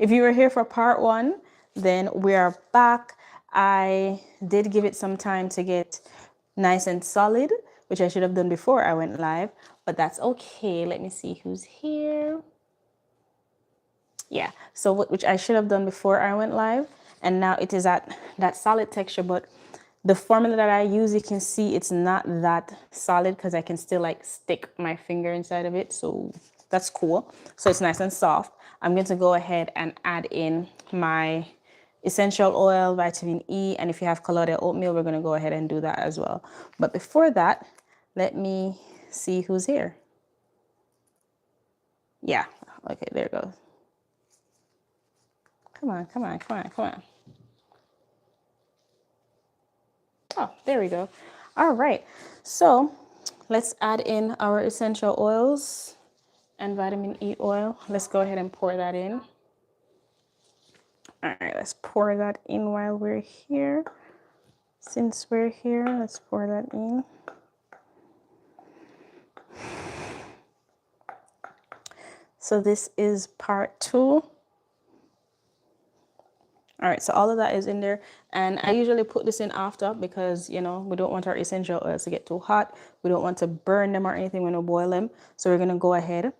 If you were here for part 1, then we are back. I did give it some time to get nice and solid, which I should have done before I went live, but that's okay. Let me see who's here. Yeah, so which I should have done before I went live, and now it is at that solid texture, but the formula that I use, you can see it's not that solid because I can still like stick my finger inside of it, so that's cool. So it's nice and soft. I'm going to go ahead and add in my essential oil, vitamin E, and if you have colloidal oatmeal, we're going to go ahead and do that as well. But before that, let me see who's here. Yeah, okay, there it goes. Come on, come on, come on, come on. Oh, there we go. All right, so let's add in our essential oils and vitamin E oil. Let's go ahead and pour that in. All right, let's pour that in while we're here. Since we're here, let's pour that in. So this is part 2. All right, so all of that is in there, and I usually put this in after because, you know, we don't want our essential oils to get too hot. We don't want to burn them or anything when we boil them. So we're gonna go ahead,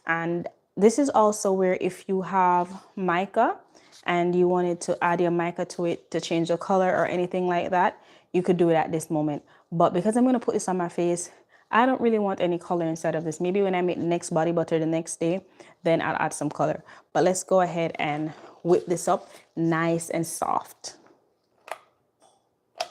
and this is also where if you have mica and you wanted to add your mica to it to change the color or anything like that, you could do it at this moment. But because I'm gonna put this on my face, I don't really want any color inside of this. Maybe when I make the next body butter the next day, then I'll add some color. But let's go ahead and whip this up nice and soft.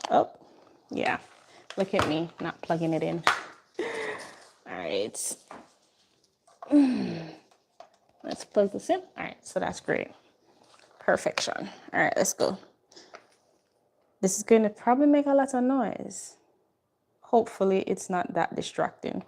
Oh, yeah. Look at me not plugging it in. All right. Let's plug this in. All right, so that's great. Perfection. All right, let's go. This is going to probably make a lot of noise. Hopefully it's not that distracting.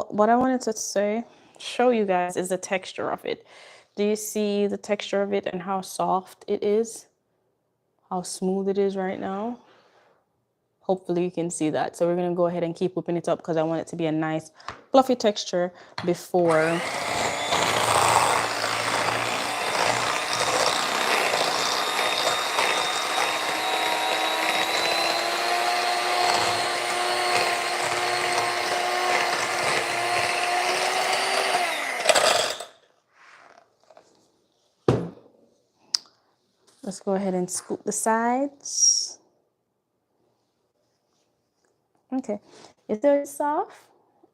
What I wanted to show you guys is the texture of it. Do you see the texture of it and how soft it is? How smooth it is right now? Hopefully you can see that. So we're gonna go ahead and keep whipping it up because I want it to be a nice fluffy texture before let's go ahead and scoop the sides. Okay, is it soft?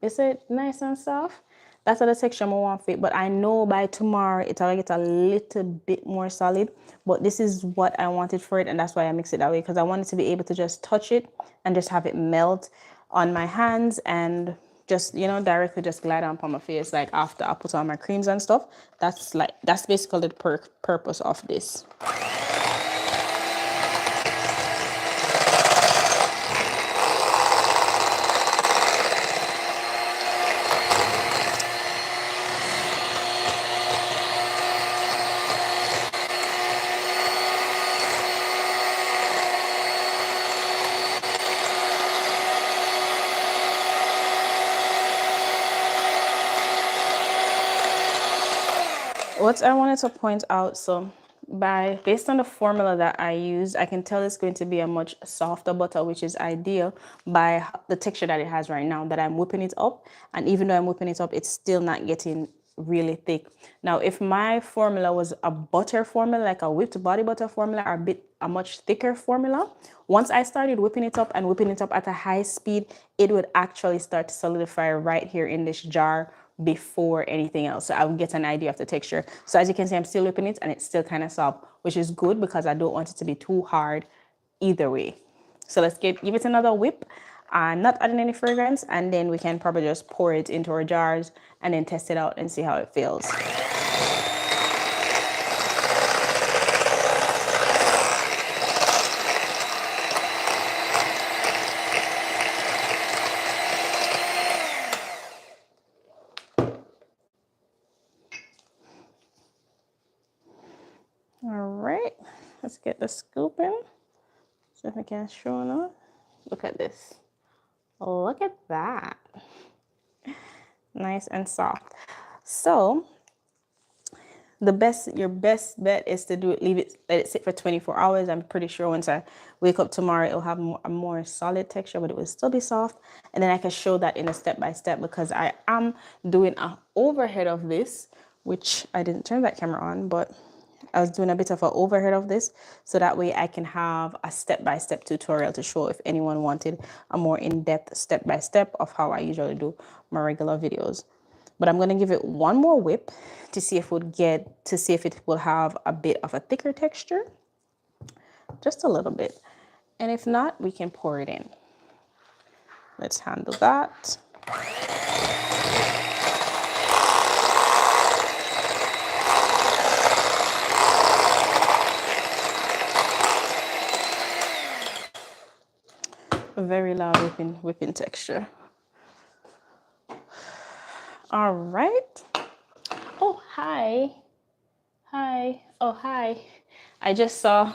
Is it nice and soft? That's the texture I want for it, but I know by tomorrow it'll get a little bit more solid, but this is what I wanted for it, and that's why I mix it that way, because I wanted to be able to just touch it and just have it melt on my hands and just, you know, directly just glide on my face like after I put on my creams and stuff. That's basically the purpose of this. What I wanted to point out, so based on the formula that I use, I can tell it's going to be a much softer butter, which is ideal by the texture that it has right now, that I'm whipping it up. And even though I'm whipping it up, it's still not getting really thick. Now, if my formula was a butter formula, like a whipped body butter formula, or a much thicker formula, once I started whipping it up and whipping it up at a high speed, it would actually start to solidify right here in this jar before anything else. So I would get an idea of the texture. So as you can see, I'm still whipping it and it's still kind of soft, which is good because I don't want it to be too hard either way. So let's give it another whip, not adding any fragrance, and then we can probably just pour it into our jars and then test it out and see how it feels. All right, let's get the scoop in. So if I can show now, look at this. Look at that. Nice and soft. So your best bet is to do it, let it sit for 24 hours. I'm pretty sure once I wake up tomorrow, it'll have a more solid texture, but it will still be soft. And then I can show that in a step-by-step because I am doing an overhead of this, which I didn't turn that camera on, but I was doing a bit of an overhead of this so that way I can have a step-by-step tutorial to show if anyone wanted a more in-depth step-by-step of how I usually do my regular videos. But I'm going to give it one more whip to see if it will have a bit of a thicker texture, just a little bit. And if not, we can pour it in. Let's handle that. A very loud whipping texture. All right. Oh, hi. Hi. Oh, hi. I just saw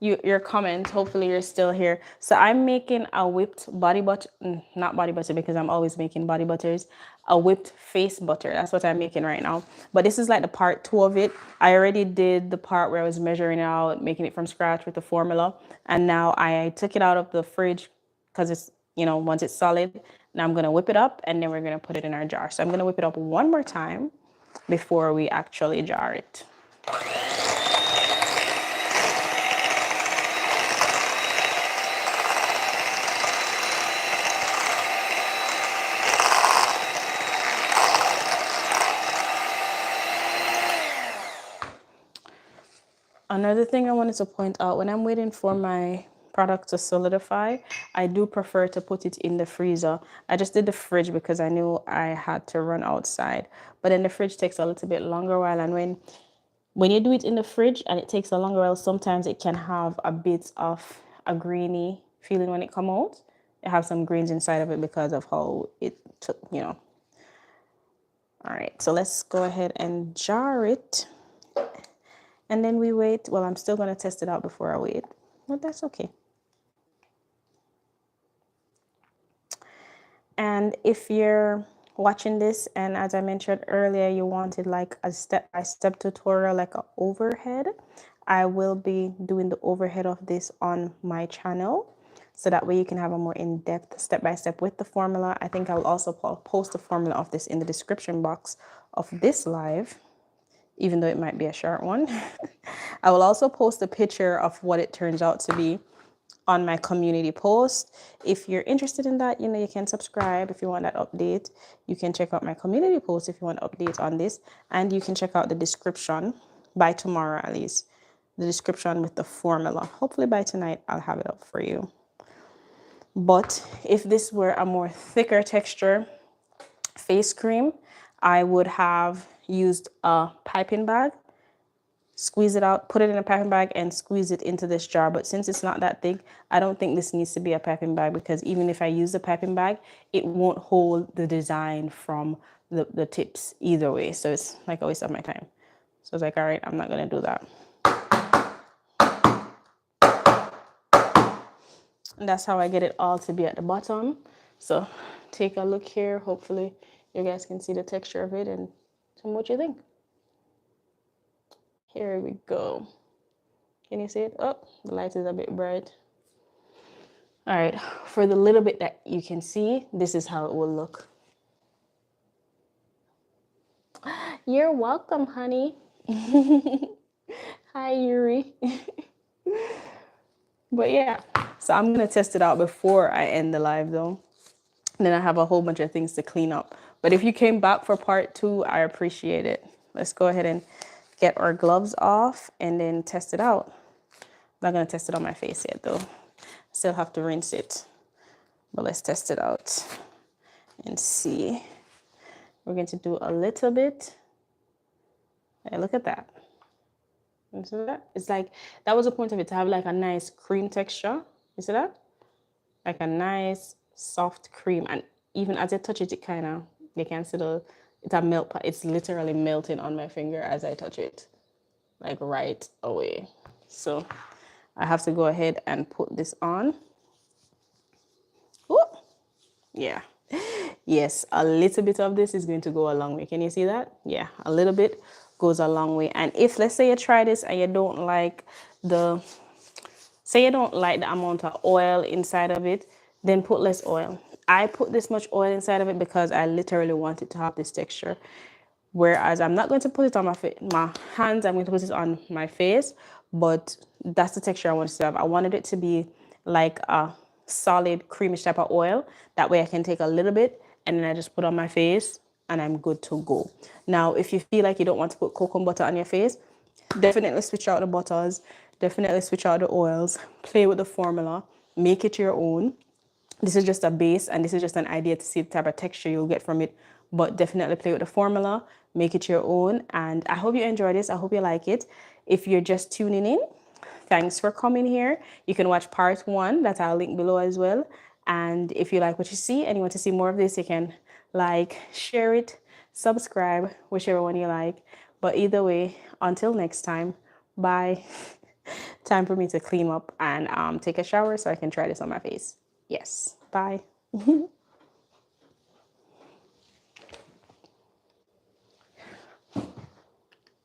your comment. Hopefully you're still here. So I'm making a whipped body butter, not body butter because I'm always making body butters, a whipped face butter. That's what I'm making right now. But this is like the part 2 of it. I already did the part where I was measuring it out, making it from scratch with the formula. And now I took it out of the fridge because it's, once it's solid. Now I'm going to whip it up and then we're going to put it in our jar. So I'm going to whip it up one more time before we actually jar it. Another thing I wanted to point out, when I'm waiting for my product to solidify, I do prefer to put it in the freezer. I just did the fridge because I knew I had to run outside. But then the fridge takes a little bit longer while, and when you do it in the fridge and it takes a longer while, sometimes it can have a bit of a greeny feeling when it comes out. It has some grains inside of it because of how it took, All right, so let's go ahead and jar it. And then we wait. Well, I'm still going to test it out before I wait, but that's okay. And if you're watching this, and as I mentioned earlier, you wanted like a step-by-step tutorial, like an overhead, I will be doing the overhead of this on my channel. So that way you can have a more in-depth step-by-step with the formula. I think I will also post the formula of this in the description box of this live, even though it might be a short one. I will also post a picture of what it turns out to be on my community post. If you're interested in that, you can subscribe if you want that update. You can check out my community post if you want updates on this, and you can check out the description by tomorrow, at least the description with the formula. Hopefully by tonight I'll have it up for you. But if this were a more thicker texture face cream, I would have used a piping bag, squeeze it out, put it in a piping bag and squeeze it into this jar. But since it's not that thick, I don't think this needs to be a piping bag because even if I use the piping bag, it won't hold the design from the tips either way. So it's like a waste of my time. So I was like, all right, I'm not going to do that. And that's how I get it all to be at the bottom. So take a look here. Hopefully you guys can see the texture of it and tell me what you think. Here we go. Can you see it? Oh, the light is a bit bright. All right, for the little bit that you can see, this is how it will look. You're welcome, honey. Hi, Yuri. But yeah, so I'm gonna test it out before I end the live though. And then I have a whole bunch of things to clean up. But if you came back for part 2, I appreciate it. Let's go ahead and get our gloves off and then test it out. I'm not gonna test it on my face yet though. Still have to rinse it. But let's test it out and see. We're going to do a little bit. Hey, look at that. You see that? It's like, that was the point of it, to have like a nice cream texture. You see that? Like a nice soft cream. And even as I touch it, you can see it's a melt pot. It's literally melting on my finger as I touch it. Like right away. So I have to go ahead and put this on. Ooh, yeah. Yes, a little bit of this is going to go a long way. Can you see that? Yeah, a little bit goes a long way. And if, let's say you try this and you don't like the, say you don't like the amount of oil inside of it, then put less oil. I put this much oil inside of it because I literally want it to have this texture. Whereas I'm not going to put it on my hands, I'm going to put it on my face, but that's the texture I want it to have. I wanted it to be like a solid creamy type of oil. That way I can take a little bit and then I just put on my face and I'm good to go. Now, if you feel like you don't want to put coconut butter on your face, definitely switch out the butters, definitely switch out the oils, play with the formula, make it your own. This is just a base and this is just an idea to see the type of texture you'll get from it, but definitely play with the formula, make it your own. And I hope you enjoy this. I hope you like it. If you're just tuning in, thanks for coming here. You can watch part 1 that I'll link below as well. And if you like what you see and you want to see more of this, you can like, share it, subscribe, whichever one you like. But either way, until next time, bye. Time for me to clean up and take a shower so I can try this on my face. Yes, bye.